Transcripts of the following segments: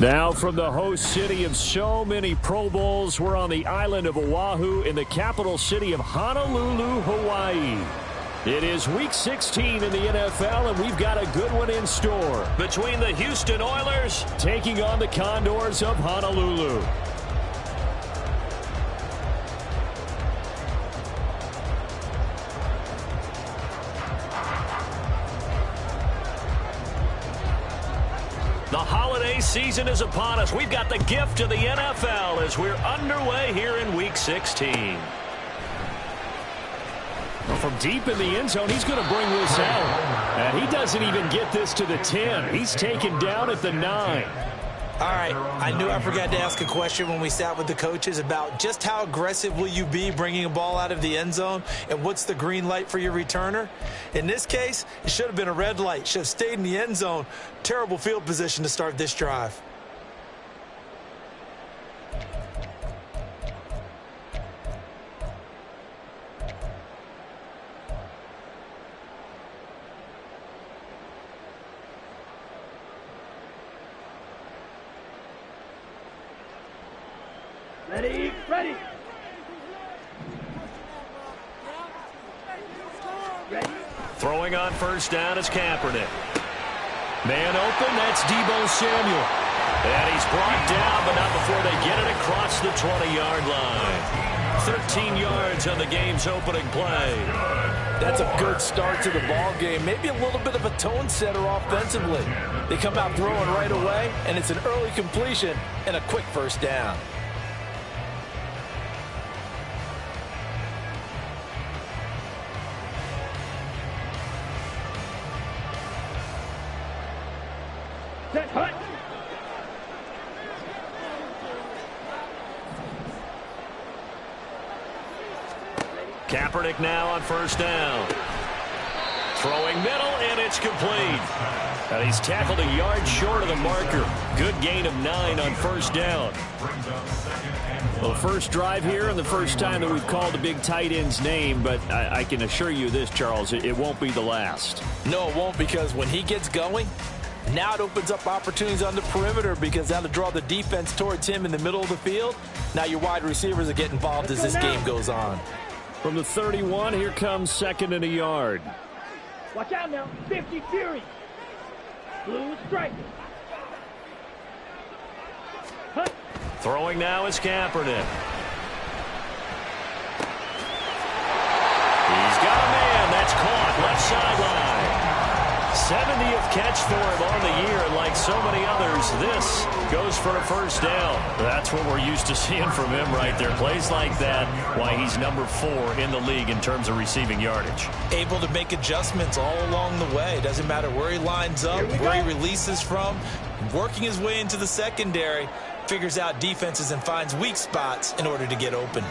Now from the host city of so many Pro Bowls, we're on the island of Oahu in the capital city of Honolulu, Hawaii. It is Week 16 in the NFL, and we've got a good one in store between the Houston Oilers taking on the Condors of Honolulu. The holiday season is upon us. We've got the gift of the NFL as we're underway here in Week 16. From deep in the end zone, he's going to bring this out. And he doesn't even get this to the 10. He's taken down at the 9. All right, I knew I forgot to ask a question when we sat with the coaches about just how aggressive will you be bringing a ball out of the end zone, and what's the green light for your returner? In this case, it should have been a red light. Should have stayed in the end zone. Terrible field position to start this drive. Ready. Throwing on first down is Kaepernick. Man open, that's Deebo Samuel. And he's brought down, but not before they get it across the 20-yard line. 13 yards on the game's opening play. That's a good start to the ball game. Maybe a little bit of a tone setter offensively. They come out throwing right away, and it's an early completion and a quick first down. Kaepernick now on first down. Throwing middle, and it's complete. And he's tackled a yard short of the marker. Good gain of 9 on first down. Well, first drive here and the first time that we've called a big tight end's name, but I can assure you this, Charles, it won't be the last. No, it won't, because when he gets going, now it opens up opportunities on the perimeter, because that'll draw the defense towards him in the middle of the field. Now your wide receivers will get involved as this game goes on. From the 31, here comes second and a yard. Watch out now. 50 Fury. Blue striker. Throwing now is Kaepernick. He's got a man. That's caught. Left sideline. 70th catch for him on the year, and like so many others, this goes for a first down. That's what we're used to seeing from him right there. Plays like that, why he's number 4 in the league in terms of receiving yardage. Able to make adjustments all along the way. Doesn't matter where he lines up, where he releases from. Working his way into the secondary, figures out defenses and finds weak spots in order to get open.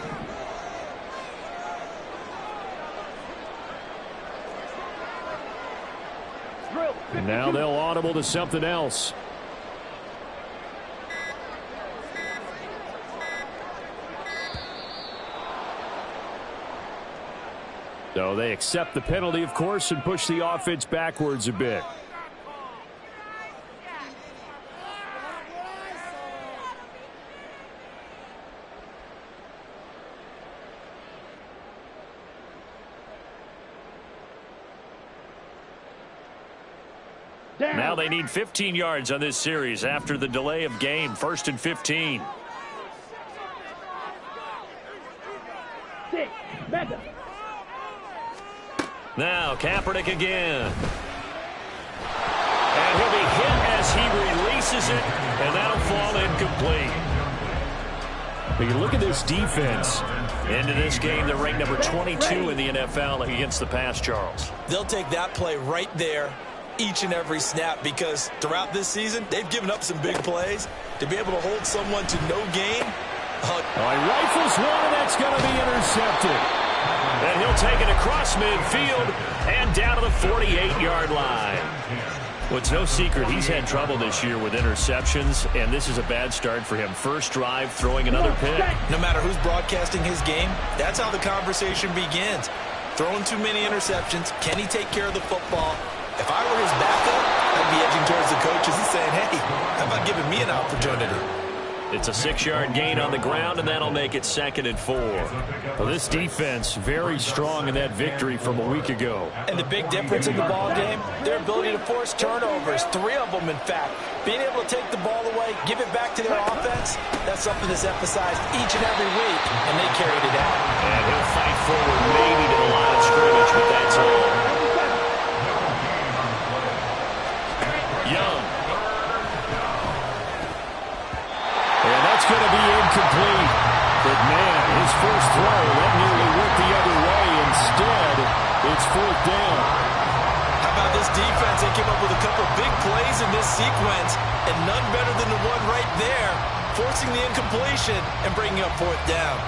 And now they'll audible to something else. So they accept the penalty, of course, and push the offense backwards a bit. Now they need 15 yards on this series after the delay of game. 1st and 15. Now Kaepernick again. And he'll be hit as he releases it, and that'll fall incomplete. But you look at this defense. Into this game, they're ranked number 22 in the NFL against the pass, Charles. They'll take that play right there each and every snap, because throughout this season, they've given up some big plays. To be able to hold someone to no gain. He rifles one, and that's going to be intercepted. And he'll take it across midfield and down to the 48-yard line. Well, it's no secret he's had trouble this year with interceptions, and this is a bad start for him. First drive, throwing another pick. No matter who's broadcasting his game, that's how the conversation begins. Throwing too many interceptions. Can he take care of the football? If I were his backup, I'd be edging towards the coaches and saying, hey, how about giving me an opportunity? It's a 6-yard gain on the ground, and that'll make it 2nd and 4. Well, this defense very strong in that victory from a week ago. And the big difference in the ball game, their ability to force turnovers, 3 of them, in fact. Being able to take the ball away, give it back to their offense, that's something that's emphasized each and every week, and they carried it out. And he'll fight forward maybe to the line of scrimmage, but that's all. Young. And that's going to be incomplete. But, man, his first throw, that nearly went the other way. Instead, it's 4th down. How about this defense? They came up with a couple big plays in this sequence, and none better than the one right there, forcing the incompletion and bringing up 4th down.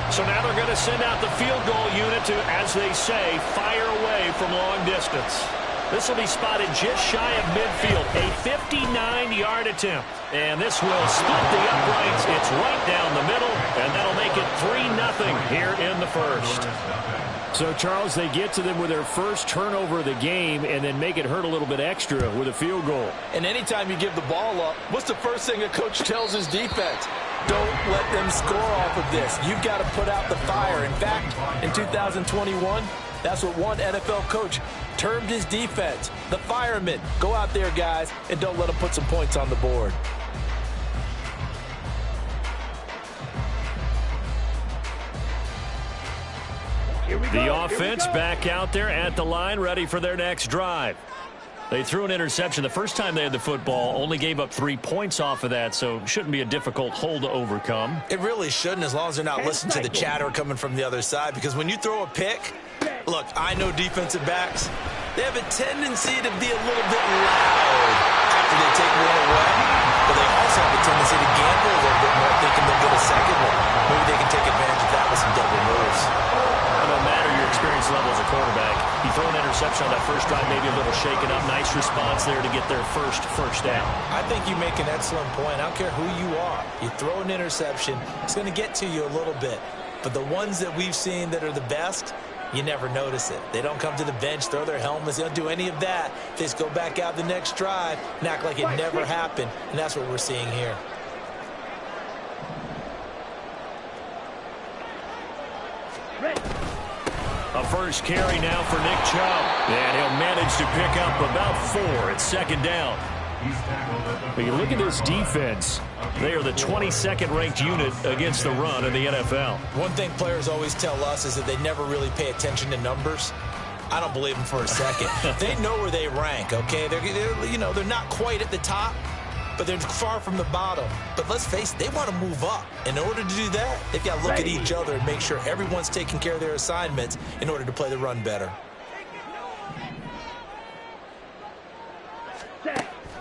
So now they're going to send out the field goal unit to, as they say, fire away from long distance. This will be spotted just shy of midfield, a 59-yard attempt. And this will split the uprights. It's right down the middle, and that'll make it 3-0 here in the first. So, Charles, they get to them with their first turnover of the game and then make it hurt a little bit extra with a field goal. And anytime you give the ball up, what's the first thing a coach tells his defense? Don't let them score off of this. You've got to put out the fire. In fact, in 2021, that's what one NFL coach termed his defense, the firemen. Go out there, guys, and don't let them put some points on the board. The offense back out there at the line, ready for their next drive. They threw an interception the first time they had the football, only gave up 3 points off of that, so shouldn't be a difficult hole to overcome. It really shouldn't, as long as they're not listening to the chatter coming from the other side, because when you throw a pick, look, I know defensive backs, they have a tendency to be a little bit loud after they take one away, but they also have a tendency to gamble a little bit more, thinking they'll get a second one. Maybe they can take advantage of that with some double moves. No matter your experience level as a quarterback, you throw an interception on that first drive, maybe a little shaken up. Nice response there to get their first down. I think you make an excellent point. I don't care who you are. You throw an interception, it's going to get to you a little bit. But the ones that we've seen that are the best, you never notice it. They don't come to the bench, throw their helmets. They don't do any of that. They just go back out the next drive and act like it never happened. And that's what we're seeing here. A first carry now for Nick Chubb. And he'll manage to pick up about 4. It's 2nd down. But you look at this defense. They are the 22nd ranked unit against the run in the NFL. One thing players always tell us is that they never really pay attention to numbers. I don't believe them for a second. They know where they rank, okay? They're not quite at the top, but they're far from the bottom. But let's face it, they want to move up. In order to do that, they've got to look at each other and make sure everyone's taking care of their assignments in order to play the run better.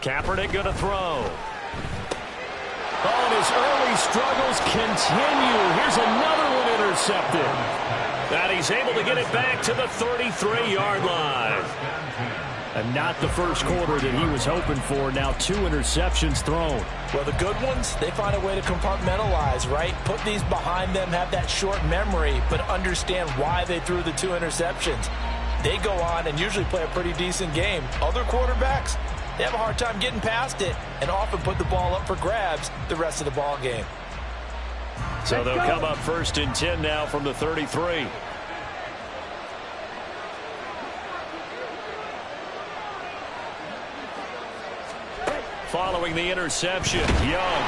Kaepernick going to throw. Oh, and his early struggles continue. Here's another one intercepted. And he's able to get it back to the 33-yard line. And not the first quarter that he was hoping for. Now 2 interceptions thrown. Well, the good ones, they find a way to compartmentalize, right? Put these behind them, have that short memory, but understand why they threw the 2 interceptions. They go on and usually play a pretty decent game. Other quarterbacks, they have a hard time getting past it and often put the ball up for grabs the rest of the ball game. So they'll come up 1st and 10 now from the 33. Following the interception, Young.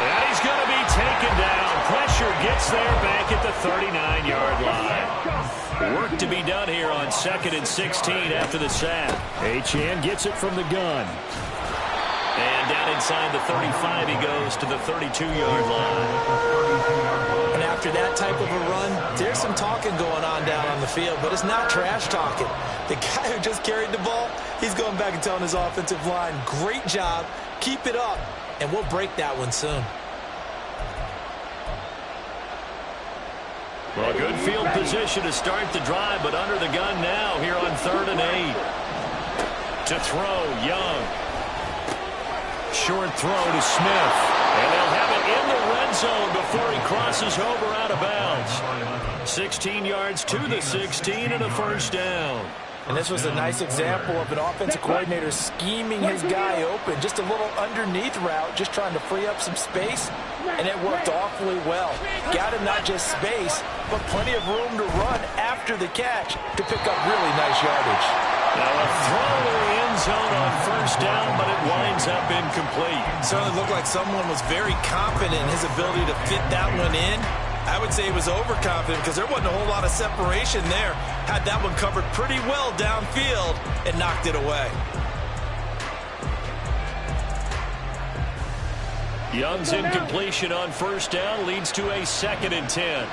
And he's going to be taken down. Pressure gets there back at the 39-yard line. Work to be done here on 2nd and 16 after the sack. Achane gets it from the gun. And down inside the 35, he goes to the 32-yard line. And after that type of a run, there's some talking going on down on the field, but it's not trash talking. The guy who just carried the ball, he's going back and telling his offensive line, great job, keep it up, and we'll break that one soon. Well, good field position to start the drive, but under the gun now here on 3rd and 8. To throw, Young. Short throw to Smith. And they'll have it in the red zone before he crosses over out of bounds. 16 yards to the 16 and a first down. And this was a nice example of an offensive coordinator scheming his guy open. Just a little underneath route, just trying to free up some space, and it worked awfully well. Got him not just space, but plenty of room to run after the catch to pick up really nice yardage. Now a throw to the end zone on first down, but it winds up incomplete. Certainly looked like someone was very confident in his ability to fit that one in. I would say he was overconfident because there wasn't a whole lot of separation there. Had that one covered pretty well downfield and knocked it away. Young's incompletion on first down leads to a 2nd and 10.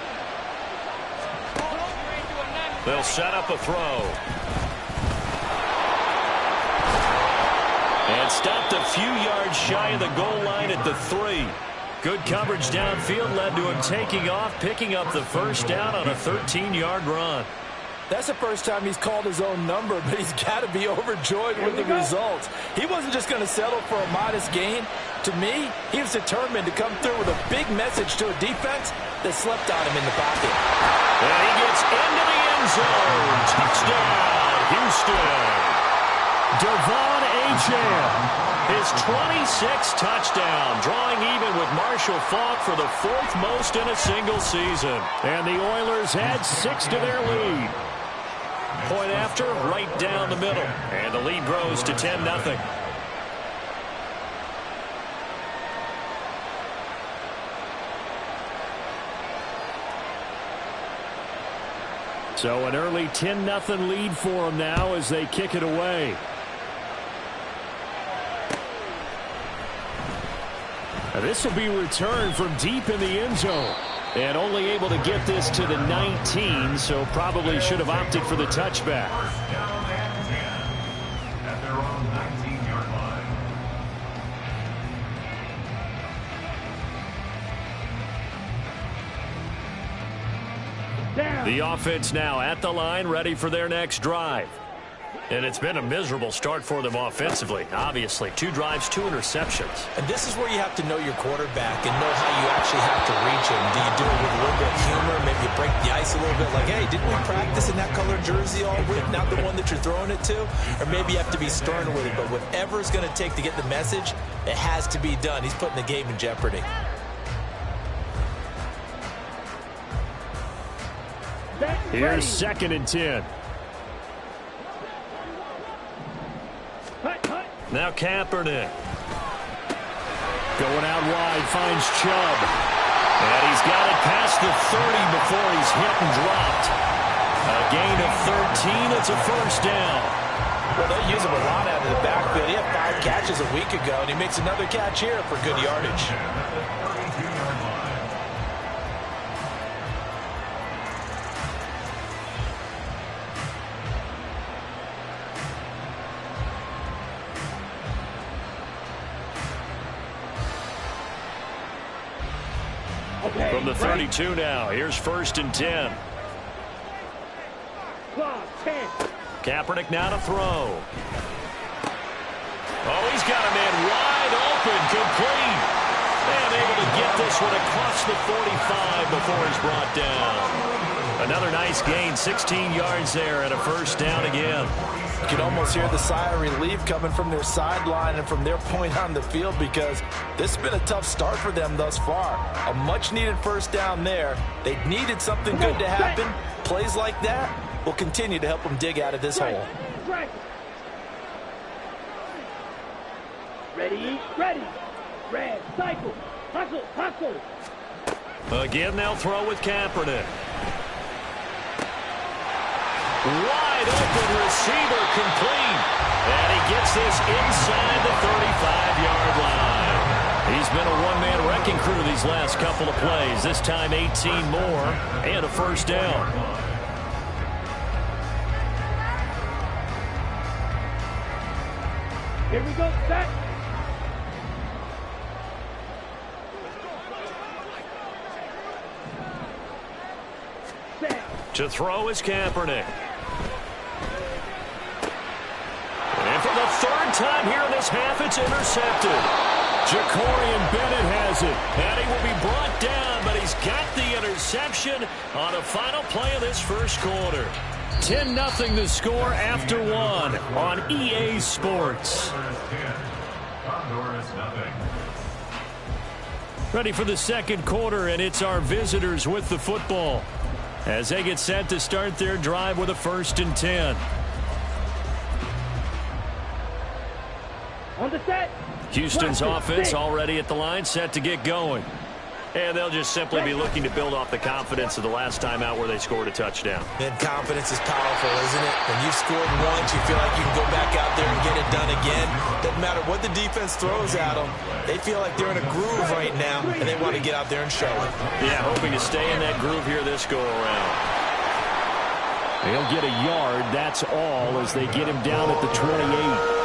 They'll set up a throw. And stopped a few yards shy of the goal line at the 3. Good coverage downfield led to him taking off, picking up the first down on a 13-yard run. That's the first time he's called his own number, but he's got to be overjoyed with the results. He wasn't just going to settle for a modest gain. To me, he was determined to come through with a big message to a defense that slept on him in the pocket. And he gets into the end zone. Touchdown, Houston. Devon Achane, his 26th touchdown, drawing even with Marshall Faulk for the 4th most in a single season. And the Oilers add 6 to their lead. Point after, right down the middle. And the lead grows to 10-0. So an early 10-0 lead for them now as they kick it away. Now this will be returned from deep in the end zone. And only able to get this to the 19, so probably should have opted for the touchback. The offense now at the line, ready for their next drive. And it's been a miserable start for them offensively, obviously. 2 drives, 2 interceptions. And this is where you have to know your quarterback and know how you actually have to reach him. Do you do it with a little bit of humor? Maybe you break the ice a little bit like, hey, didn't we practice in that colored jersey all week, not the one that you're throwing it to? Or maybe you have to be stern with it. But whatever it's going to take to get the message, it has to be done. He's putting the game in jeopardy. Here's 2nd and 10. Now Kaepernick. Going out wide, finds Chubb. And he's got it past the 30 before he's hit and dropped. A gain of 13. It's a first down. Well, they use him a lot out of the backfield. He had 5 catches a week ago, and he makes another catch here for good yardage. From the 32 now, here's 1st and 10. Kaepernick now to throw. Oh, he's got a man wide open, complete. And able to get this one across the 45 before he's brought down. Another nice gain, 16 yards there and a first down again. You can almost hear the sigh of relief coming from their sideline and from their point on the field because this has been a tough start for them thus far. A much-needed first down there. They needed something good to happen. Plays like that will continue to help them dig out of this hole. Ready, ready. Red, cycle, hustle. Again, they'll throw with Kaepernick. Wide open receiver, complete. And he gets this inside the 35-yard line. He's been a one-man wrecking crew these last couple of plays. This time 18 more and a first down. Here we go, set. To throw is Kaepernick. And for the 3rd time here in this half, it's intercepted. Jacorian Bennett has it. And he will be brought down, but he's got the interception on a final play of this first quarter. 10-0 the score after one on EA Sports. Ready for the second quarter, and it's our visitors with the football as they get set to start their drive with a 1st and 10. On the set. Houston's offense already at the line, set to get going. And they'll just simply be looking to build off the confidence of the last time out where they scored a touchdown. And confidence is powerful, isn't it? When you've scored once, you feel like you can go back out there and get it done again. Doesn't matter what the defense throws at them. They feel like they're in a groove right now, and they want to get out there and show it. Yeah, hoping to stay in that groove here this go-around. They'll get a yard, that's all, as they get him down at the 28.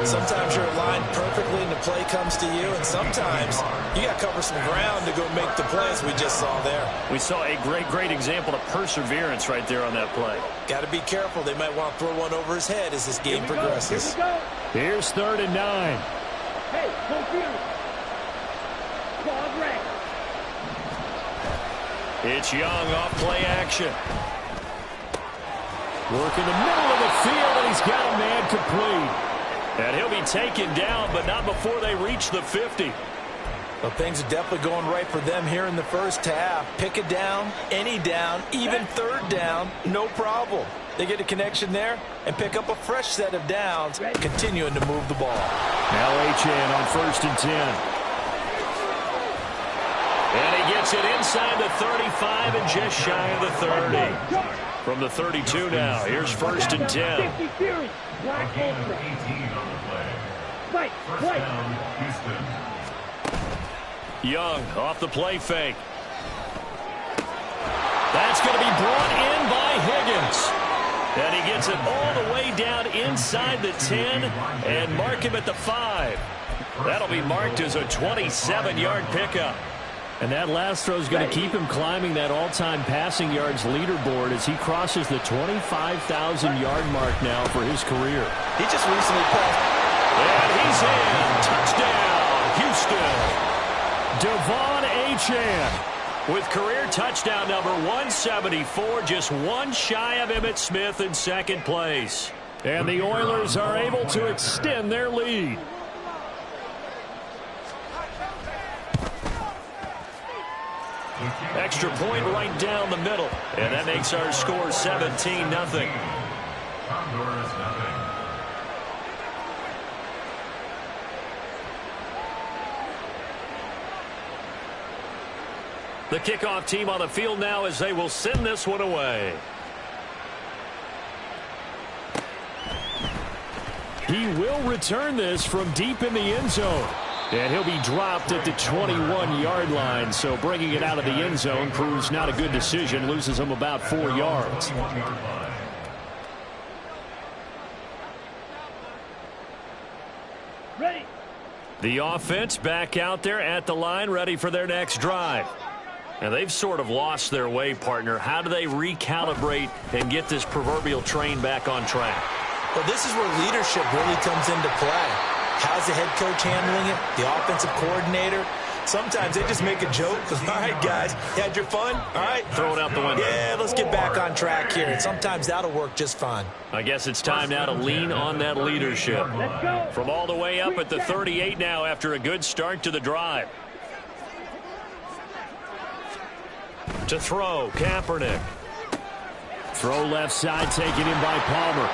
Sometimes you're aligned perfectly and the play comes to you, and sometimes you got to cover some ground to go make the plays we just saw there. We saw a great example of perseverance right there on that play. Got to be careful. They might want to throw one over his head as this game progresses. Here's 3rd and 9. Hey, don't feel it. Claude Ray. It's Young off play action. Work in the middle of the field, and he's got a man complete. And he'll be taken down, but not before they reach the 50. Well, things are definitely going right for them here in the first half. Pick a down, any down, even 3rd down, no problem. They get a connection there and pick up a fresh set of downs, continuing to move the ball. Now Achane on 1st and 10. And he gets it inside the 35 and just shy of the 30. From the 32 now, here's 1st and 10. 50 Fury. Black Ultra. Fight. Young off the play fake. That's going to be brought in by Higgins. And he gets it all the way down inside the 10 and mark him at the 5. That'll be marked as a 27-yard pickup. And that last throw is going to keep him climbing that all-time passing yards leaderboard as he crosses the 25,000-yard mark now for his career. He just recently passed. And he's in. Touchdown, Houston. Devon Achane with career touchdown number 174, just one shy of Emmitt Smith in 2nd place. And the Oilers are able to extend their lead. Extra point right down the middle. And that makes our score 17-0. The kickoff team on the field now as they will send this one away. He will return this from deep in the end zone. And he'll be dropped at the 21-yard line, so bringing it out of the end zone proves not a good decision, loses him about 4 yards. Ready. The offense back out there at the line, ready for their next drive. And they've sort of lost their way, partner. How do they recalibrate and get this proverbial train back on track? Well, this is where leadership really comes into play. How's the head coach handling it? The offensive coordinator? Sometimes they just make a joke. All right, guys, you had your fun? All right. Throw it out the window. Yeah, let's get back on track here. And sometimes that'll work just fine. I guess it's time now to lean on that leadership. Let's go. From all the way up at the 38 now after a good start to the drive. To throw, Kaepernick. Throw left side, taken in by Palmer.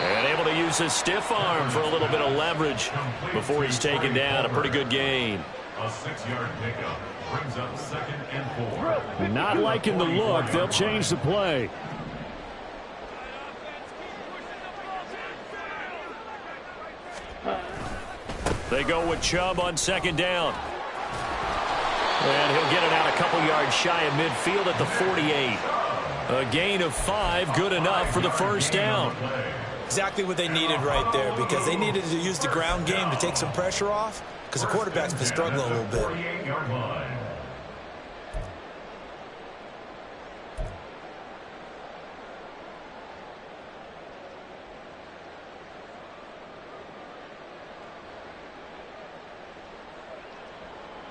And able to use his stiff arm for a little bit of leverage before he's taken down. A pretty good gain. A 6-yard pickup brings up 2nd and 4. Not liking the look. They'll change the play. They go with Chubb on 2nd down. And he'll get it out a couple yards shy of midfield at the 48. A gain of 5, good enough for the 1st down. Exactly what they needed right there, because they needed to use the ground game to take some pressure off, because the quarterback's been struggling a little bit. 48-yard line.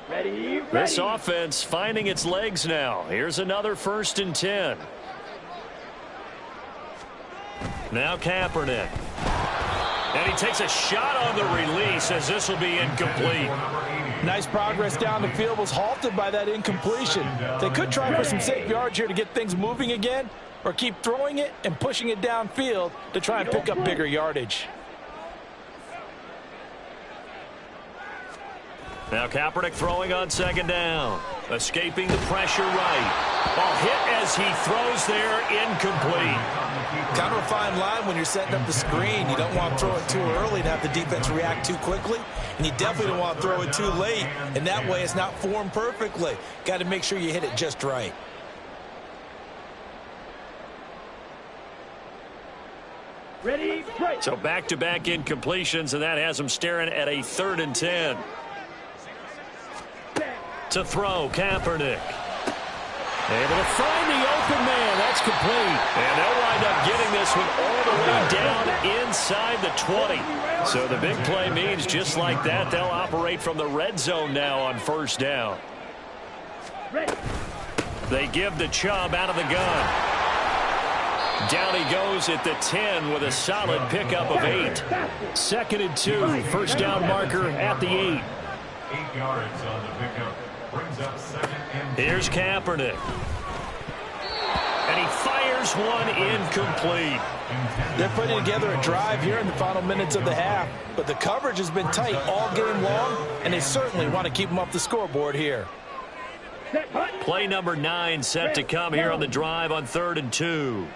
Ready. This offense finding its legs now. Here's another 1st and 10. Now Kaepernick. And he takes a shot on the release as this will be incomplete. Nice progress down the field, was halted by that incompletion. They could try for some safe yards here to get things moving again, or keep throwing it and pushing it downfield to try and pick up bigger yardage. Now Kaepernick throwing on second down. Escaping the pressure right. Ball hit as he throws there, incomplete. Kind of a fine line when you're setting up the screen. You don't want to throw it too early to have the defense react too quickly, and you definitely don't want to throw it too late, and that way it's not formed perfectly. Got to make sure you hit it just right. Ready, break. So back-to-back incompletions, and that has him staring at a 3rd and 10. To throw, Kaepernick. Able to find the open man. That's complete. And they'll wind up getting this one all the way down inside the 20. So the big play means just like that, they'll operate from the red zone now on 1st down. They give the Chubb out of the gun. Down he goes at the 10 with a solid pickup of 8. 2nd and 2. 1st down marker at the 8. 8 yards on the pickup. Brings up 2nd and 2. Here's Kaepernick. And he fires one incomplete. They're putting together a drive here in the final minutes of the half, but the coverage has been tight all game long, and they certainly want to keep them off the scoreboard here. Play number 9 set to come here on the drive on 3rd and 2.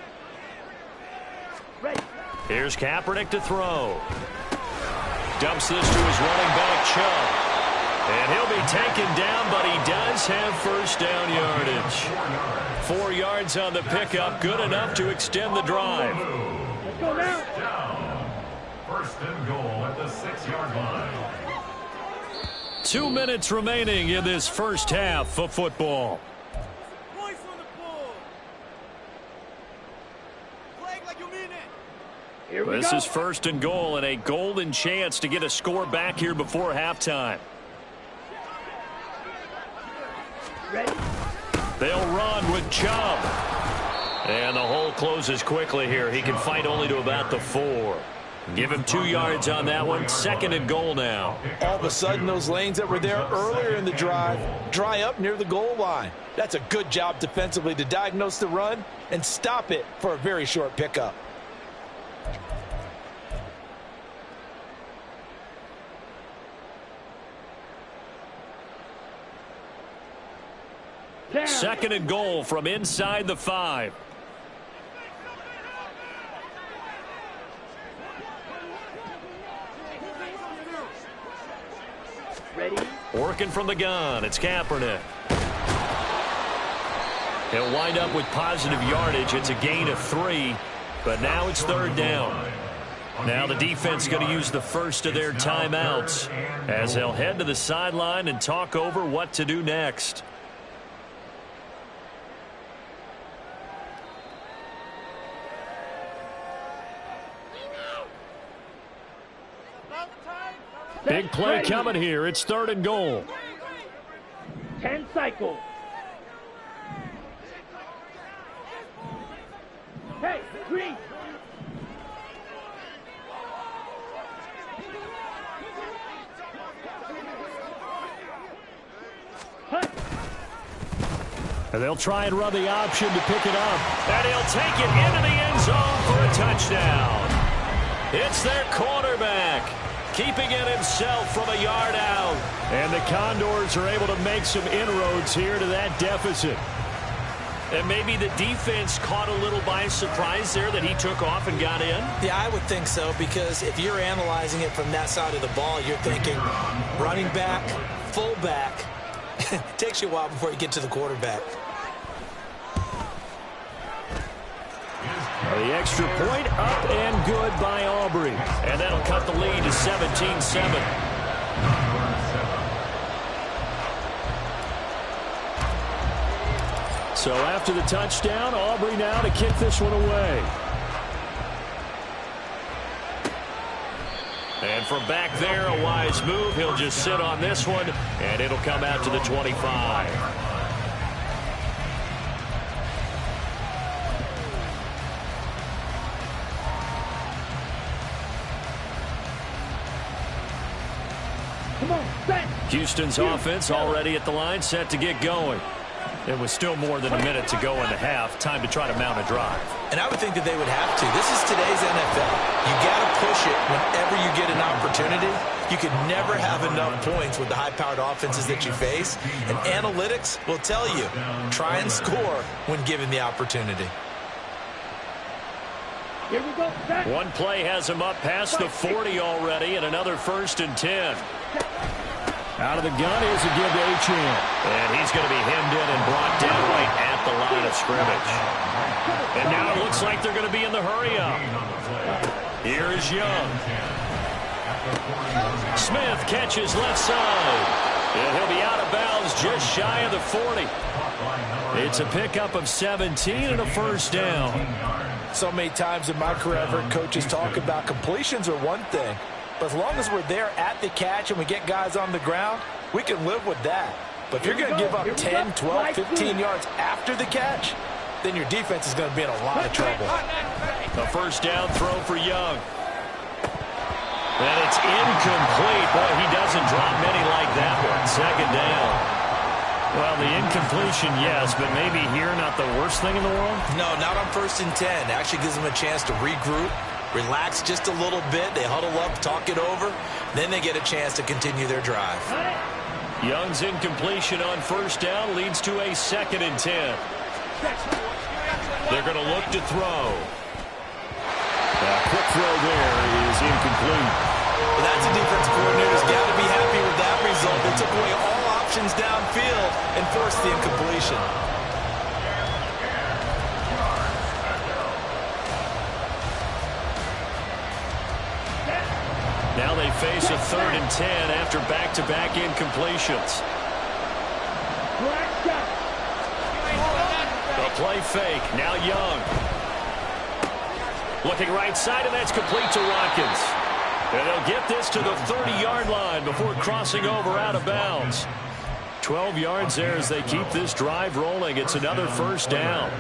Here's Kaepernick to throw. Dumps this to his running back, Chubb. And he'll be taken down, but he does have 1st down yardage. 4 yards on the pickup, good enough to extend the drive. Let's go now. Down. 1st and goal at the 6-yard line. 2 minutes remaining in this first half of football. Here we This go. is 1st and goal and a golden chance to get a score back here before halftime. Ready. They'll run with Chubb. And the hole closes quickly here. He can fight only to about the 4. Give him 2 yards on that one. 2nd and goal now. All of a sudden, those lanes that were there earlier in the drive dry up near the goal line. That's a good job defensively to diagnose the run and stop it for a very short pickup. Down. 2nd and goal from inside the 5. Ready. Working from the gun, it's Kaepernick. He'll wind up with positive yardage. It's a gain of 3, but now it's 3rd down. Now the defense going to use the first of their timeouts as they'll head to the sideline and talk over what to do next. Big play Ready. coming here. It's 3rd and goal. 10 cycle. Hey, green. Hunt. And they'll try and run the option to pick it up. And he'll take it into the end zone for a touchdown. It's their quarterback, keeping it himself from a yard out. And the Condors are able to make some inroads here to that deficit. And maybe the defense caught a little by surprise there that he took off and got in. Yeah, I would think so, because if you're analyzing it from that side of the ball, you're thinking running back, fullback. It takes you a while before you get to the quarterback. The extra point up and good by Aubrey. And that'll cut the lead to 17-7. So after the touchdown, Aubrey now to kick this one away. And from back there, a wise move. He'll just sit on this one, and it'll come out to the 25. Come on, set. Houston's offense already at the line, set to get going. It was still more than a minute to go in the half. Time to try to mount a drive. And I would think that they would have to. This is today's NFL. You got to push it whenever you get an opportunity. You could never have enough points with the high-powered offenses that you face. And analytics will tell you, try and score when given the opportunity. Here we go, set. One play has him up past the 40 already, and another 1st and 10. Out of the gun, here's a give to Achane. And he's going to be hemmed in and brought down right at the line of scrimmage. And now it looks like they're going to be in the hurry-up. Here is Young. Smith catches left side. And he'll be out of bounds just shy of the 40. It's a pickup of 17 and a 1st down. So many times in my career, I've heard coaches talk about completions are one thing. But as long as we're there at the catch and we get guys on the ground, we can live with that. But if you're going to give up 10, 12, 15 yards after the catch, then your defense is going to be in a lot of trouble. A 1st down throw for Young. And it's incomplete. Boy, he doesn't drop many like that one. 2nd down. Well, the incompletion, yes, but maybe here not the worst thing in the world? No, not on 1st and 10. It actually gives them a chance to regroup, relax just a little bit. They huddle up, talk it over. Then they get a chance to continue their drive. Young's incompletion on 1st down leads to a 2nd and 10. They're going to look to throw. A quick throw there is incomplete. Well, that's a defense coordinator's got to be happy with that result. They took away all options downfield and forced the incompletion. Now they face a 3rd and 10 after back-to-back incompletions. A play fake. Now Young. Looking right side, and that's complete to Watkins. And they'll get this to the 30-yard line before crossing over out of bounds. 12 yards there as they keep this drive rolling. It's another 1st down.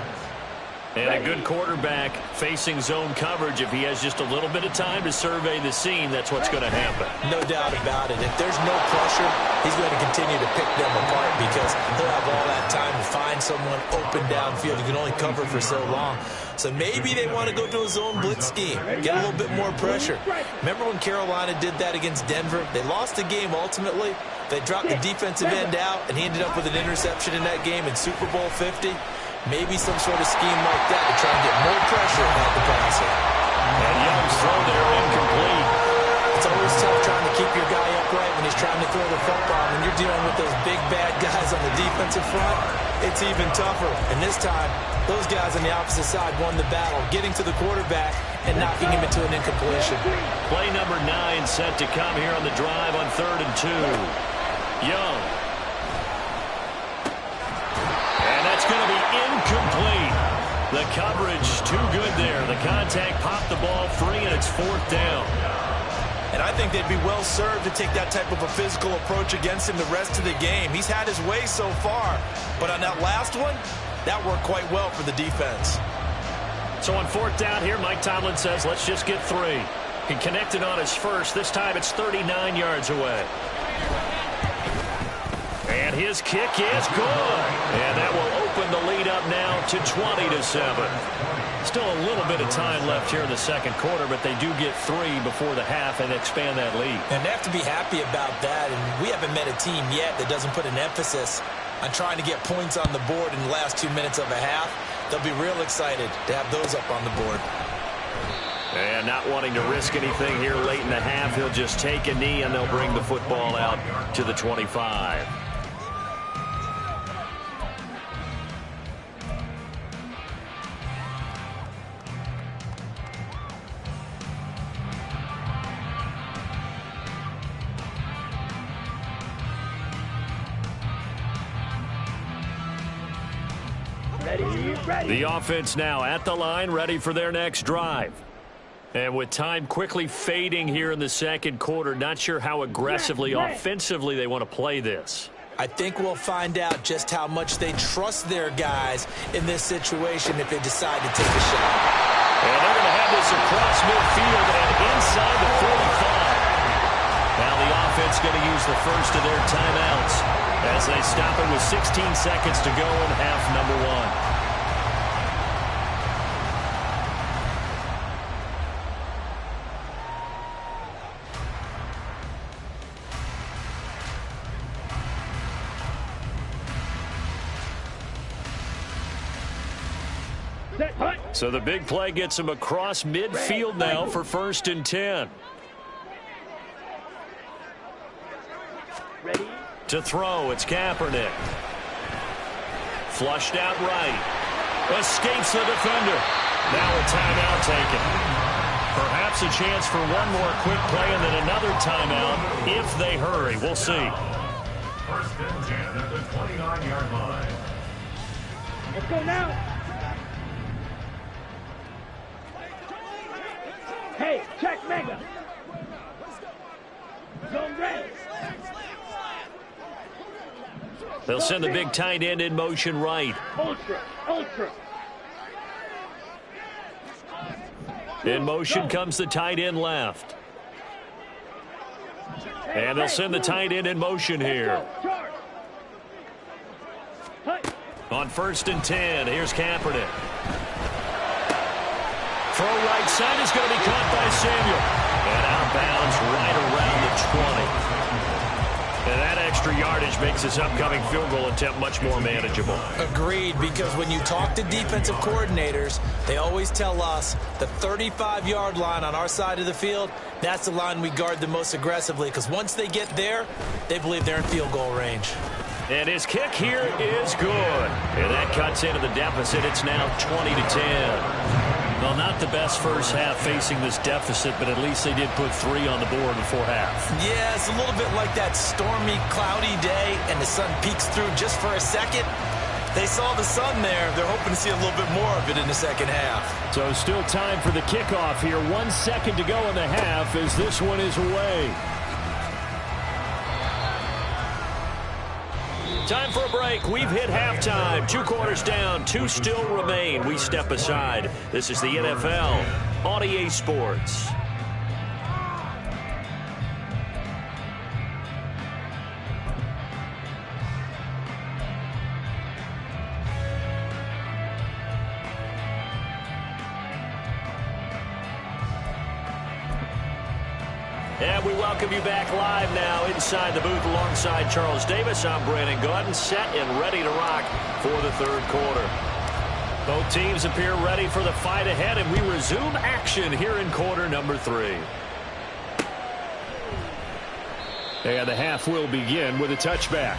And a good quarterback facing zone coverage. If he has just a little bit of time to survey the scene, that's what's going to happen. No doubt about it. If there's no pressure, he's going to continue to pick them apart because he'll have all that time to find someone open downfield who can only cover for so long. So maybe they want to go to a zone blitz scheme, get a little bit more pressure. Remember when Carolina did that against Denver? They lost the game ultimately. They dropped the defensive end out, and he ended up with an interception in that game in Super Bowl 50. Maybe some sort of scheme like that to try and get more pressure on the passer. And Young's throw there incomplete. It's always tough trying to keep your guy upright when he's trying to throw the football. When you're dealing with those big, bad guys on the defensive front, it's even tougher. And this time, those guys on the opposite side won the battle, getting to the quarterback and knocking him into an incompletion. Play number 9 set to come here on the drive on 3rd and 2. Young. And that's going to be incomplete. The coverage too good there. The contact popped the ball free, and it's 4th down. And I think they'd be well served to take that type of a physical approach against him the rest of the game. He's had his way so far, but on that last one, that worked quite well for the defense. So on 4th down here, Mike Tomlin says, let's just get 3. He connected on his first. This time it's 39 yards away. And his kick is good. And that will open the lead up now to 20-7. Still a little bit of time left here in the 2nd quarter, but they do get 3 before the half and expand that lead. And they have to be happy about that. And we haven't met a team yet that doesn't put an emphasis on trying to get points on the board in the last 2 minutes of a half. They'll be real excited to have those up on the board. And not wanting to risk anything here late in the half, he'll just take a knee and they'll bring the football out to the 25. The offense now at the line, ready for their next drive. And with time quickly fading here in the 2nd quarter, not sure how aggressively, offensively they want to play this. I think we'll find out just how much they trust their guys in this situation if they decide to take a shot. And they're going to have this across midfield and inside the 45. Now the offense going to use the the first of their timeouts as they stop it with 16 seconds to go in half number one. So the big play gets him across midfield now for 1st and 10. Ready? To throw, it's Kaepernick. Flushed out right. Escapes the defender. Now a timeout taken. Perhaps a chance for one more quick play and then another timeout if they hurry. We'll see. 1st and 10 at the 29-yard line. Let's go now. Hey, check Mega. Zone red. They'll send the big tight end in motion right. Ultra. In motion comes the tight end left. And they'll send the tight end in motion here. On 1st and 10, here's Kaepernick. Throw right side is going to be caught by Samuel. And out of bounds right around the 20. And that extra yardage makes this upcoming field goal attempt much more manageable. Agreed, because when you talk to defensive coordinators, they always tell us the 35-yard line on our side of the field, that's the line we guard the most aggressively, because once they get there, they believe they're in field goal range. And his kick here is good. And that cuts into the deficit. It's now 20-10. Well, not the best first half facing this deficit, but at least they did put 3 on the board before half. Yeah, it's a little bit like that stormy, cloudy day, and the sun peeks through just for a second. They saw the sun there. They're hoping to see a little bit more of it in the second half. So still time for the kickoff here. 1 second to go in the half as this one is away. Time for a break. We've hit halftime. 2 quarters down. 2 still remain. We step aside. This is the NFL on EA Sports. And we welcome you back live now inside the booth alongside Charles Davis. I'm Brandon Gaudin, set and ready to rock for the 3rd quarter. Both teams appear ready for the fight ahead, and we resume action here in quarter number 3. And the half will begin with a touchback.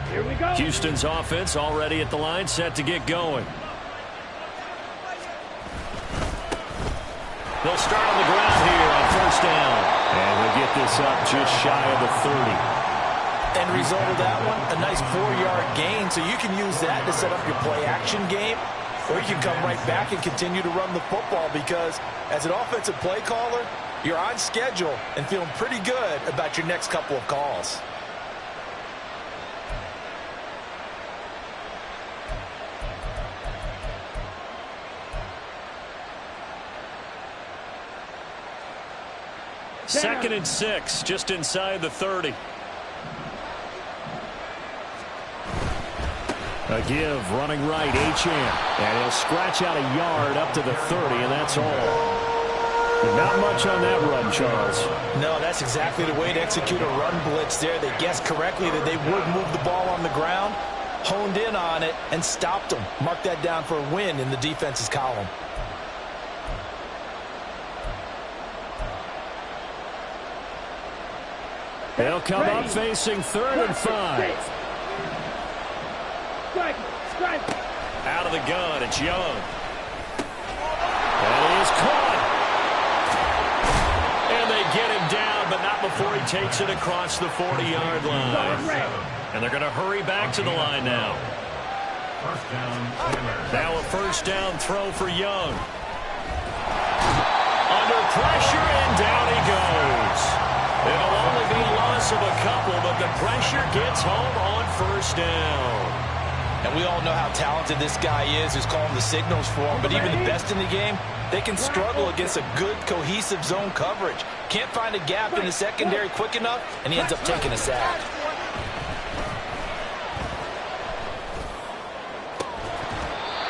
Here we go. Houston's offense already at the line, set to get going. They'll start on the ground here on 1st down. And they'll get this up just shy of the 30. End result of that one, a nice 4-yard gain, so you can use that to set up your play-action game, or you can come right back and continue to run the football because as an offensive play caller, you're on schedule and feeling pretty good about your next couple of calls. Second and 6, just inside the 30. A give, running right, Achane. And he'll scratch out a yard up to the 30, and that's all. Not much on that run, Charles. No, that's exactly the way to execute a run blitz there. They guessed correctly that they would move the ball on the ground, honed in on it, and stopped them. Mark that down for a win in the defense's column. They'll come up facing 3rd and 5. Strike. Out of the gun, it's Young. And he is caught. And they get him down, but not before he takes it across the 40-yard line. And they're going to hurry back to the line now. First down, Taylor. Now a 1st down throw for Young. Under pressure, and down he goes. It'll only be a loss of a couple, but the pressure gets home on first down. And we all know how talented this guy is who's calling the signals for him, but even the best in the game, they can struggle against a good, cohesive zone coverage. Can't find a gap in the secondary quick enough, and he ends up taking a sack.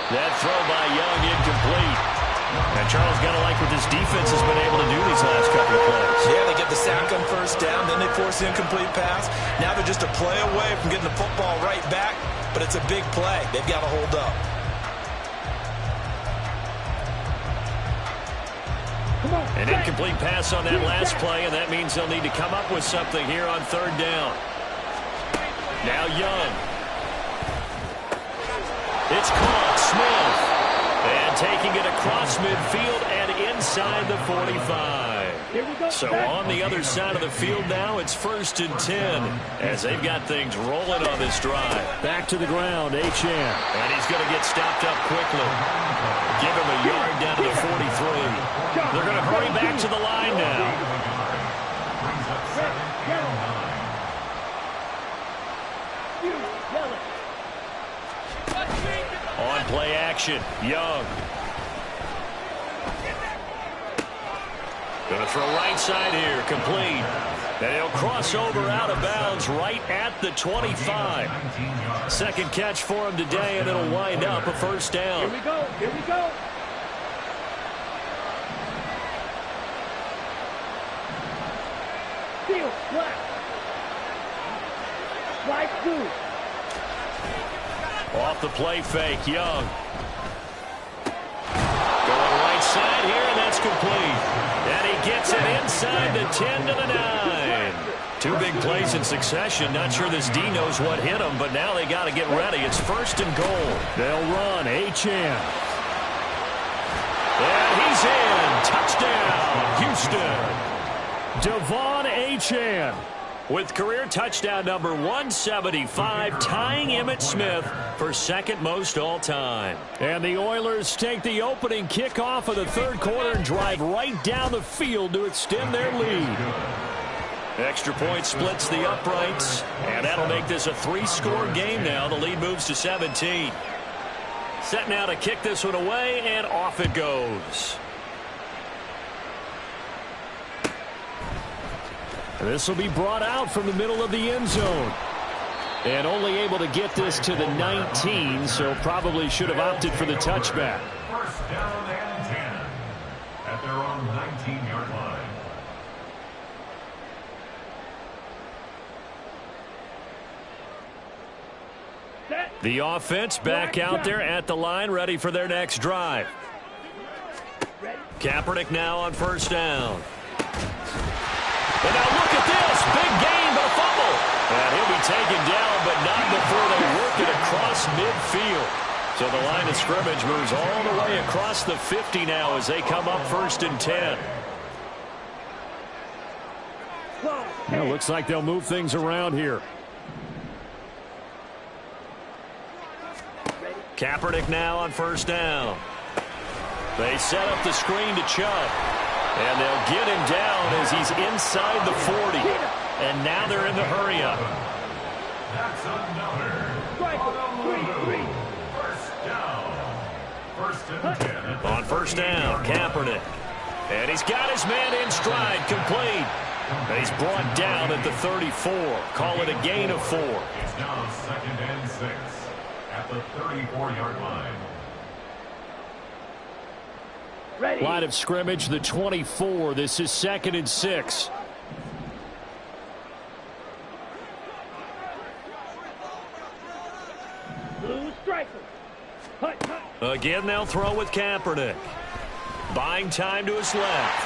That throw by Young incomplete. And Charles got to like what this defense has been able to do these last couple of plays. Yeah, they get the sack on first down, then they force the incomplete pass. Now they're just a play away from getting the football right back, but it's a big play. They've got to hold up. An incomplete pass on that last play, and that means they'll need to come up with something here on third down. Now Young. It's caught. Smith. And taking it across midfield and inside the 45. So on the other side of the field now, it's 1st and 10 as they've got things rolling on this drive. Back to the ground, Achane. And he's going to get stopped up quickly. Give him a yard down to the 43. They're going to hurry back to the line now. On play action, Young. Going to throw right side here, complete. And he'll cross over out of bounds right at the 25. Second catch for him today, and it'll wind up a first down. Here we go, here we go. Field, flat. Slide through. Off the play fake, Young. Going right side here, and that's complete. And he gets it inside the 10 to the 9. Two big plays in succession. Not sure this D knows what hit him, but now they got to get ready. It's 1st and goal. They'll run. Achane. And he's in. Touchdown, Houston. Devon Achane. With career touchdown number 175, tying Emmitt Smith for second most all-time. And the Oilers take the opening kickoff of the third quarter and drive right down the field to extend their lead. Extra point splits the uprights, and that'll make this a 3-score game now. The lead moves to 17. Set now to kick this one away, and off it goes. This will be brought out from the middle of the end zone. And only able to get this to the 19, so probably should have opted for the touchback. First down and 10 at their own 19-yard line. The offense back out there at the line, ready for their next drive. Kaepernick now on first down. And now look at this. Big gain, but a fumble. And he'll be taken down, but not before they work it across midfield. So the line of scrimmage moves all the way across the 50 now as they come up 1st and 10. Yeah, looks like they'll move things around here. Kaepernick now on first down. They set up the screen to Chubb. And they'll get him down as he's inside the 40. And now they're in the hurry-up. That's another. First down. 1st and 10. On first down, Kaepernick. And he's got his man in stride, complete. And he's brought down at the 34. Call it a gain of 4. It's now 2nd and 6 at the 34-yard line. Ready. Line of scrimmage, the 24. This is 2nd and 6. Blue striker. Hut, hut. Again, they'll throw with Kaepernick. Buying time to his left.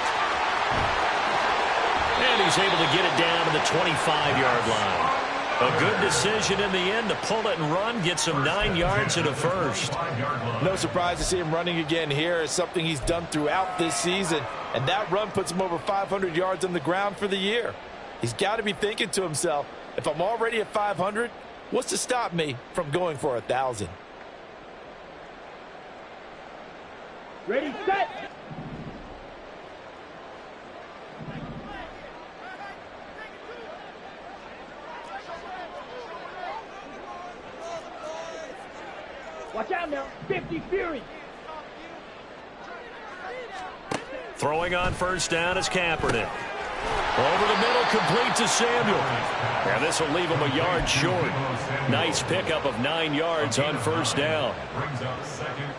And he's able to get it down to the 25-yard line. A good decision in the end to pull it and run, get some 9 yards and a first. No surprise to see him running again here. It's something he's done throughout this season. And that run puts him over 500 yards on the ground for the year. He's got to be thinking to himself, if I'm already at 500, what's to stop me from going for 1,000? Ready, set. Fury. Throwing on first down is Kaepernick. Over the middle, complete to Samuel. And this will leave him a yard short. Nice pickup of 9 yards on first down.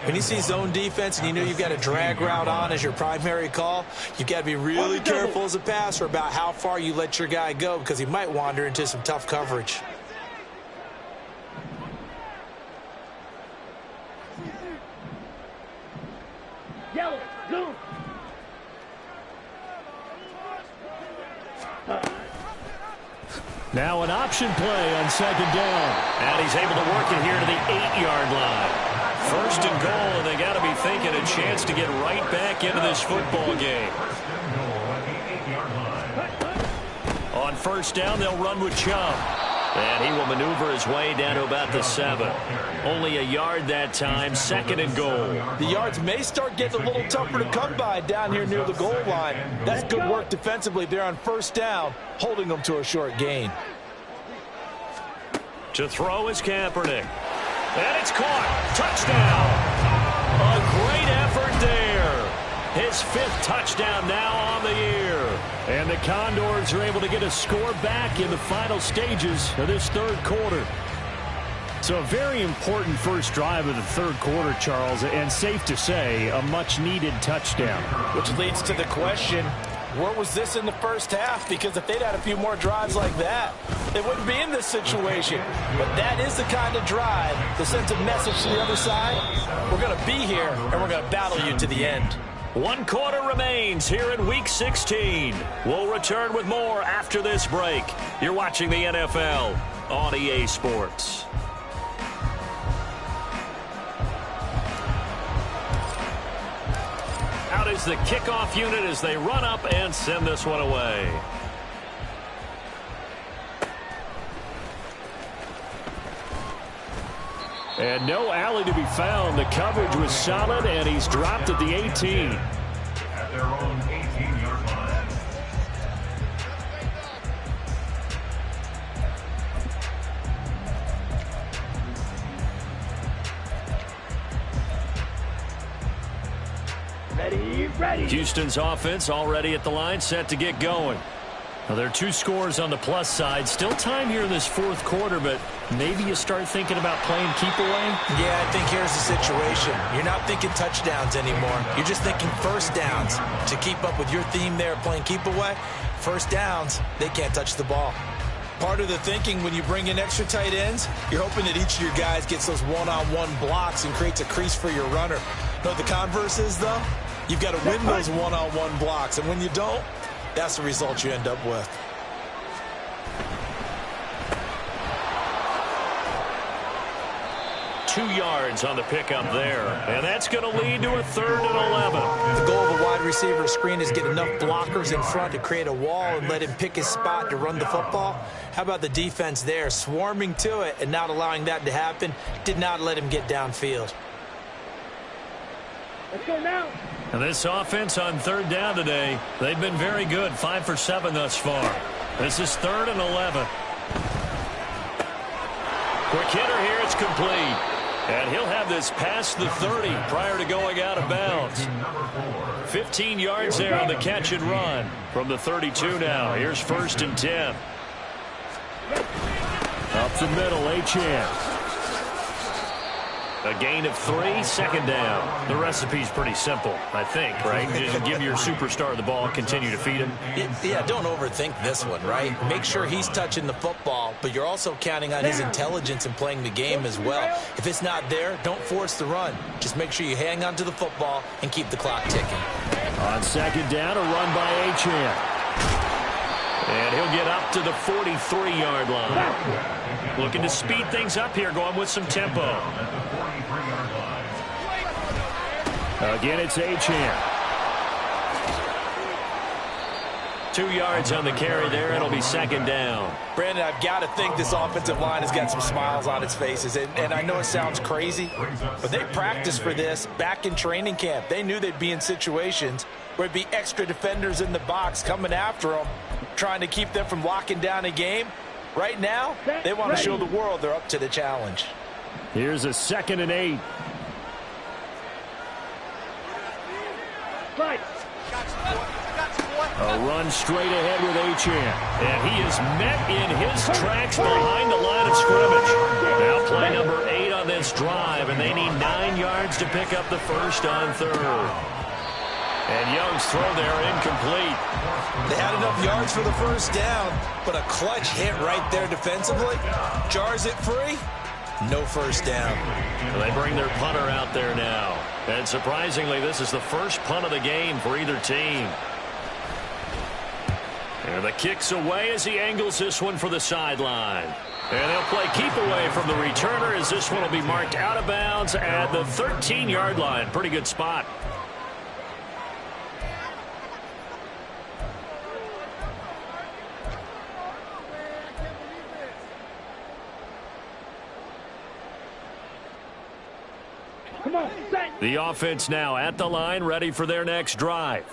When you see zone defense and you know you've got a drag route on as your primary call, you've got to be really careful as a passer about how far you let your guy go because he might wander into some tough coverage. Yellow, zoom. Now an option play on second down. And he's able to work it here to the 8-yard line. First and goal, and they got to be thinking a chance to get right back into this football game. On first down, they'll run with Chubb. And he will maneuver his way down to about the 7. Only a yard that time, second and goal. The yards may start getting a little tougher to come by down here near the goal line. That's good work defensively there on first down, holding them to a short gain. To throw is Kaepernick. And it's caught. Touchdown. A great effort there. His 5th touchdown now on the year. And the Condors are able to get a score back in the final stages of this third quarter. So a very important first drive of the third quarter, Charles, and safe to say, a much-needed touchdown. Which leads to the question, where was this in the first half? Because if they'd had a few more drives like that, they wouldn't be in this situation. But that is the kind of drive that sends a message to the other side. We're going to be here, and we're going to battle you to the end. 1 quarter remains here in Week 16. We'll return with more after this break. You're watching the NFL on EA Sports. Out is the kickoff unit as they run up and send this one away. And no alley to be found. The coverage was solid, and he's dropped at the 18. At their own 18-yard line. Ready. Houston's offense already at the line, set to get going. Now, there are 2 scores on the plus side. Still time here in this fourth quarter, but maybe you start thinking about playing keep away? Yeah, I think here's the situation. You're not thinking touchdowns anymore. You're just thinking first downs. To keep up with your theme there, playing keep away, first downs, they can't touch the ball. Part of the thinking when you bring in extra tight ends, you're hoping that each of your guys gets those one-on-one blocks and creates a crease for your runner. You know what the converse is, though? You've got to win those one-on-one blocks, and when you don't, that's the result you end up with. Two yards on the pickup there. And that's going to lead to a 3rd and 11. The goal of a wide receiver screen is get enough blockers in front to create a wall and let him pick his spot to run the football. How about the defense there, swarming to it and not allowing that to happen? Did not let him get downfield. Let's go now. And this offense on 3rd down today, they've been very good. 5 for 7 thus far. This is 3rd and 11. Quick hitter here, it's complete. And he'll have this past the 30 prior to going out of bounds. 15 yards there on the catch and run from the 32 now. Here's 1st and 10. Up the middle, Achane. A gain of 3, 2nd down. The recipe's pretty simple, I think, right? Just give your superstar the ball, continue to feed him. Yeah, don't overthink this one, right? Make sure he's touching the football, but you're also counting on his intelligence in playing the game as well. If it's not there, don't force the run. Just make sure you hang on to the football and keep the clock ticking. On 2nd down, a run by Achane. And he'll get up to the 43-yard line. Looking to speed things up here, going with some tempo. Again, it's Achane. 2 yards on the carry there. It'll be 2nd down. Brandon, I've got to think this offensive line has got some smiles on its faces. And I know it sounds crazy, but they practiced for this back in training camp. They knew they'd be in situations where it'd be extra defenders in the box coming after them, trying to keep them from locking down a game. Right now, they want to show the world they're up to the challenge. Here's a 2nd and 8. Slide. A run straight ahead with Achane. And he is met in his tracks behind the line of scrimmage. Now play number 8 on this drive, and they need 9 yards to pick up the first on third. And Young's throw there incomplete. They had enough yards for the first down, but a clutch hit right there defensively. Jars it free. No first down. Well, they bring their punter out there now. And surprisingly, this is the first punt of the game for either team. And the kick's away as he angles this one for the sideline. And they'll play keep away from the returner as this one will be marked out of bounds at the 13-yard line. Pretty good spot. Come on, set. The offense now at the line, ready for their next drive.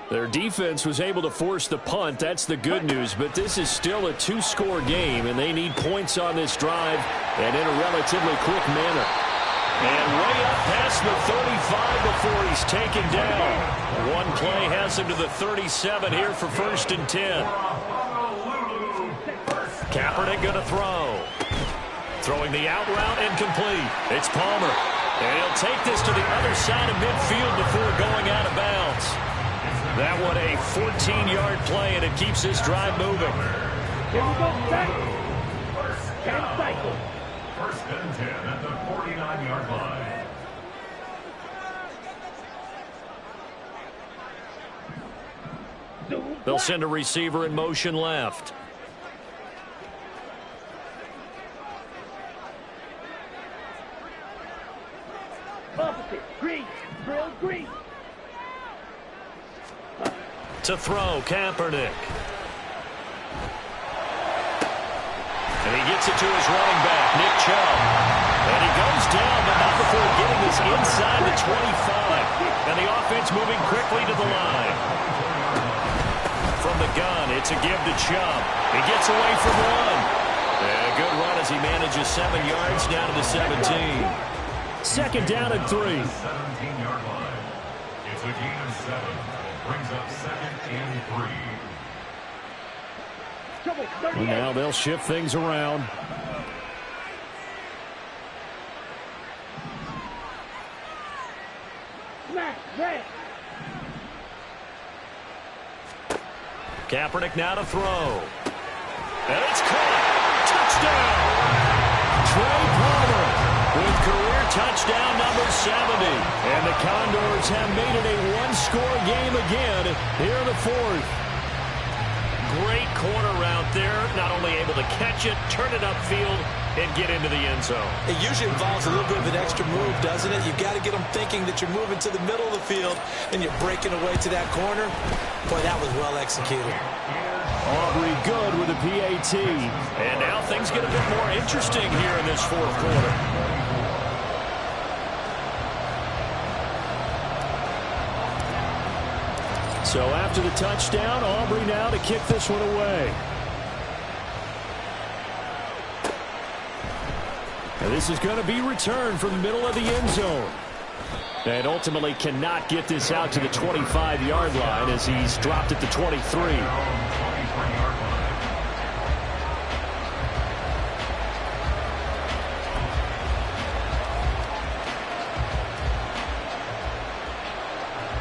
Their defense was able to force the punt. That's the good news, but this is still a 2-score game, and they need points on this drive and in a relatively quick manner. And way up past the 35 before he's taken down. One play has him to the 37 here for 1st and 10. Kaepernick going to throw. Throwing the out route incomplete. It's Palmer. And he'll take this to the other side of midfield before going out of bounds. That one a 14-yard play, and it keeps this drive moving. Here we go, set. 10 cycles. 1st and 10 at the 49-yard line. They'll send a receiver in motion left. Opposite. Green. Drill green. To throw, Kaepernick. And he gets it to his running back, Nick Chubb. And he goes down, but not before getting this inside the 25. And the offense moving quickly to the line. From the gun, it's a give to Chubb. He gets away from one. And a good run as he manages 7 yards down to the 17. 2nd down and 3. 17-yard line. It's a gain of 7. Brings up 2nd and 3. Now they'll shift things around. Smash. Red. Kaepernick now to throw. And it's caught. Touchdown. Trey Palmer with career touchdown number 70. And the Condors have made it a 1-score game again here in the 4th. Great corner route there. Not only able to catch it, turn it upfield, and get into the end zone. It usually involves a little bit of an extra move, doesn't it? You've got to get them thinking that you're moving to the middle of the field and you're breaking away to that corner. Boy, that was well executed. Aubrey good with a PAT. And now things get a bit more interesting here in this 4th quarter. So after the touchdown, Aubrey now to kick this one away. And this is going to be returned from the middle of the end zone. And ultimately cannot get this out to the 25-yard line as he's dropped at the 23.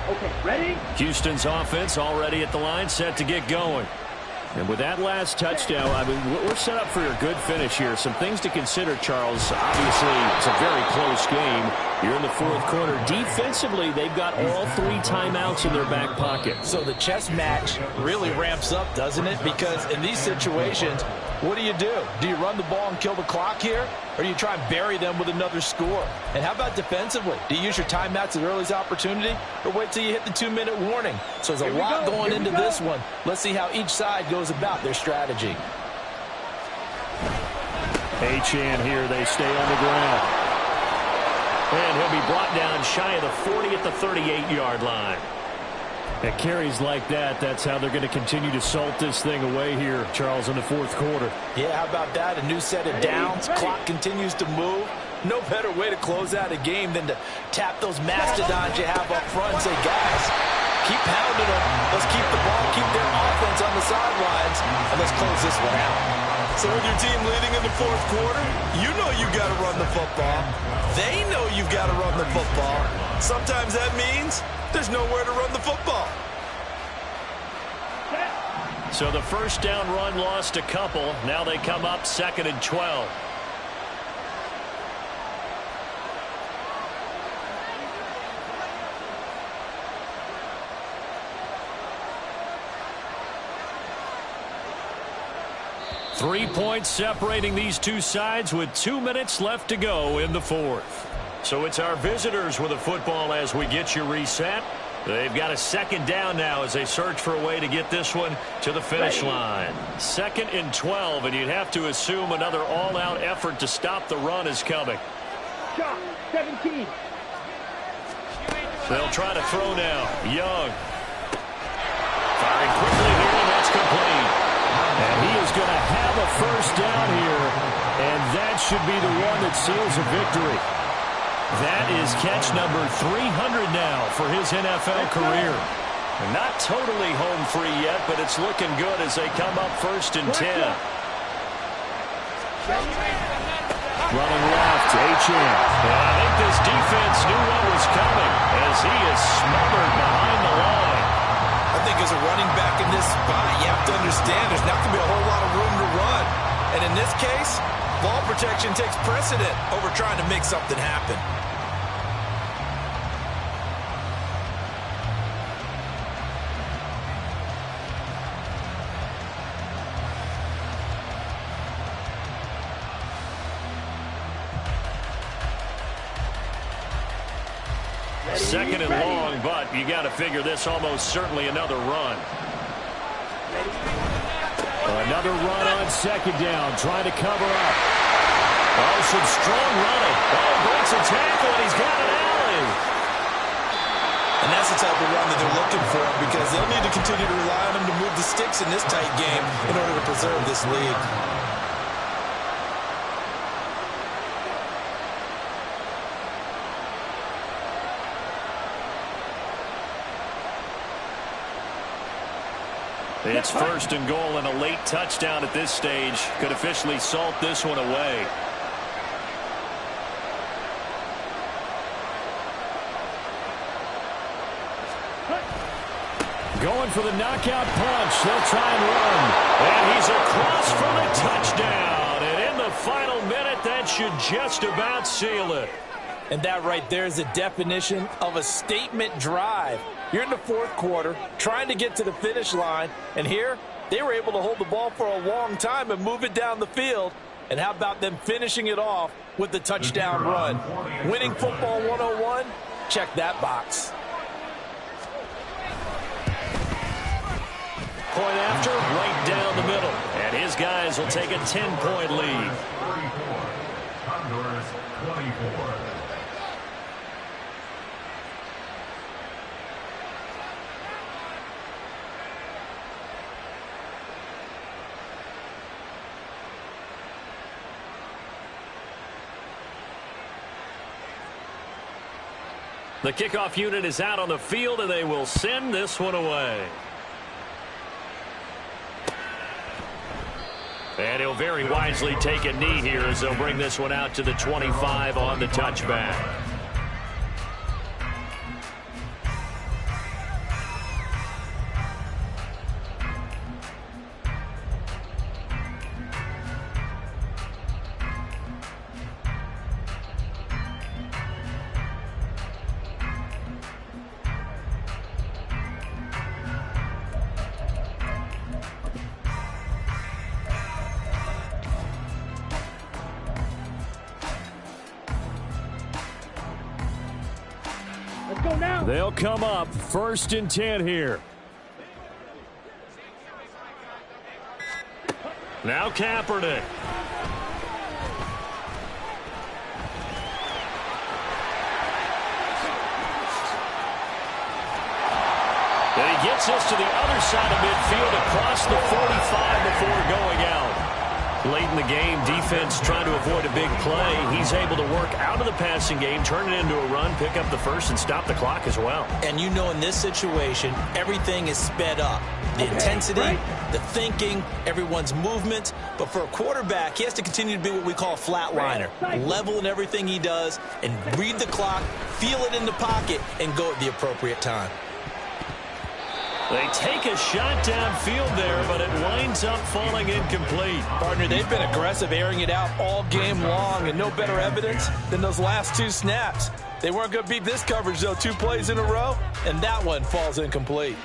Okay, ready? Houston's offense already at the line, set to get going. And with that last touchdown, I mean, we're set up for a good finish here. Some things to consider, Charles. Obviously, it's a very close game. You're in the 4th quarter. Defensively, they've got all 3 timeouts in their back pocket. So the chess match really ramps up, doesn't it? Because in these situations, what do? Do you run the ball and kill the clock here? Or do you try and bury them with another score? And how about defensively? Do you use your timeouts at earliest opportunity? Or wait till you hit the 2-minute warning? So there's a lot going into this one. Let's see how each side goes about their strategy. Achane here, they stay on the ground. And he'll be brought down shy of the 40 at the 38-yard line. At carries like that, that's how they're going to continue to salt this thing away here, Charles, in the 4th quarter. Yeah, how about that? A new set of downs. Clock continues to move. No better way to close out a game than to tap those mastodons you have up front and say, guys, keep pounding them. Let's keep the ball, keep their offense on the sidelines, and let's close this one out. So with your team leading in the fourth quarter, you know you got to run the football. They know you've got to run the football. Sometimes that means there's nowhere to run the football. So the first down run lost a couple. Now they come up 2nd and 12. Three points separating these two sides with 2 minutes left to go in the fourth. So it's our visitors with the football as we get you reset. They've got a second down now as they search for a way to get this one to the finish line. 2nd and 12, and you'd have to assume another all-out effort to stop the run is coming. Shot, 17. They'll try to throw now. Young. Firing quickly here, and that's complete. And he is going to have a first down here, and that should be the one that seals a victory. That is catch number 300 now for his NFL career. Not totally home free yet, but it's looking good as they come up 1st and 10. Running left, Achane. And I think this defense knew what was coming as he is smothered behind the line. I think as a running back in this spot, you have to understand there's not going to be a whole lot of room to run. And in this case, ball protection takes precedent over trying to make something happen. Second and long, but you got to figure this almost certainly another run. Another run on second down, trying to cover up. Oh, some strong running. Oh, breaks a tackle, and he's got an alley. And that's the type of run that they're looking for because they'll need to continue to rely on him to move the sticks in this tight game in order to preserve this lead. It's 1st and goal and a late touchdown at this stage. Could officially salt this one away. Going for the knockout punch. They'll try and run. And he's across for the touchdown. And in the final minute, that should just about seal it. And that right there is the definition of a statement drive. You're in the fourth quarter, trying to get to the finish line, and here they were able to hold the ball for a long time and move it down the field. And how about them finishing it off with the touchdown run? Winning football 101? Check that box. Point after, right down the middle. And his guys will take a 10-point lead. 34, Condors 24. The kickoff unit is out on the field, and they will send this one away. And he'll very wisely take a knee here as they'll bring this one out to the 25 on the touchback. Let's go now. They'll come up 1st and 10 here. Now Kaepernick. And he gets us to the other side of midfield across the 45 before going out. Late in the game, defense trying to avoid a big play. He's able to work out of the passing game, turn it into a run, pick up the first, and stop the clock as well. And you know in this situation, everything is sped up. The intensity, the thinking, everyone's movement. But for a quarterback, he has to continue to be what we call a flatliner. Level in everything he does and read the clock, feel it in the pocket, and go at the appropriate time. They take a shot downfield there, but it winds up falling incomplete. Partner, they've been aggressive, airing it out all game long, and no better evidence than those last 2 snaps. They weren't going to beat this coverage, though, 2 plays in a row, and that one falls incomplete.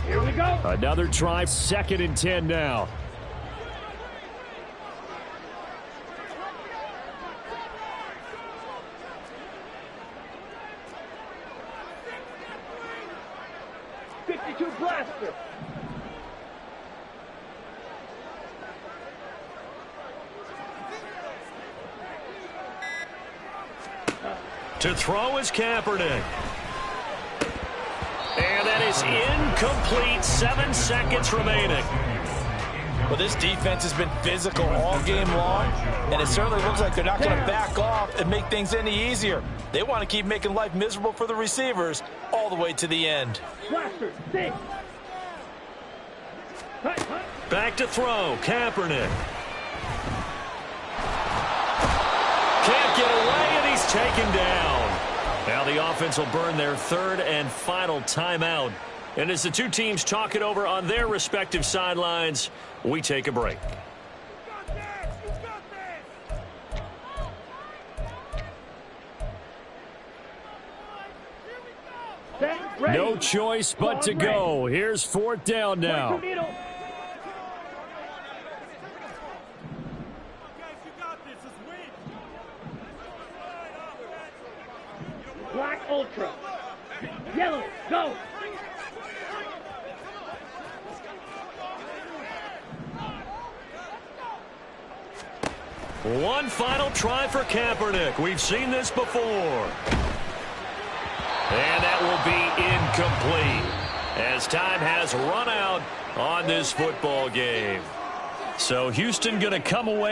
Here we go. Another try, 2nd and 10 now. Blaster. To throw is Kaepernick. And that is incomplete. 7 seconds remaining. Well, this defense has been physical all game long, and it certainly looks like they're not going to back off and make things any easier. They want to keep making life miserable for the receivers all the way to the end. Blaster, 6. Back to throw, Kaepernick. Can't get away, and he's taken down. Now the offense will burn their 3rd and final timeout. And as the 2 teams talk it over on their respective sidelines, we take a break. No choice but to go. Here's 4th down now. Black Ultra. Yellow, go. One final try for Kaepernick. We've seen this before. And that will be incomplete as time has run out on this football game. So Houston going to come away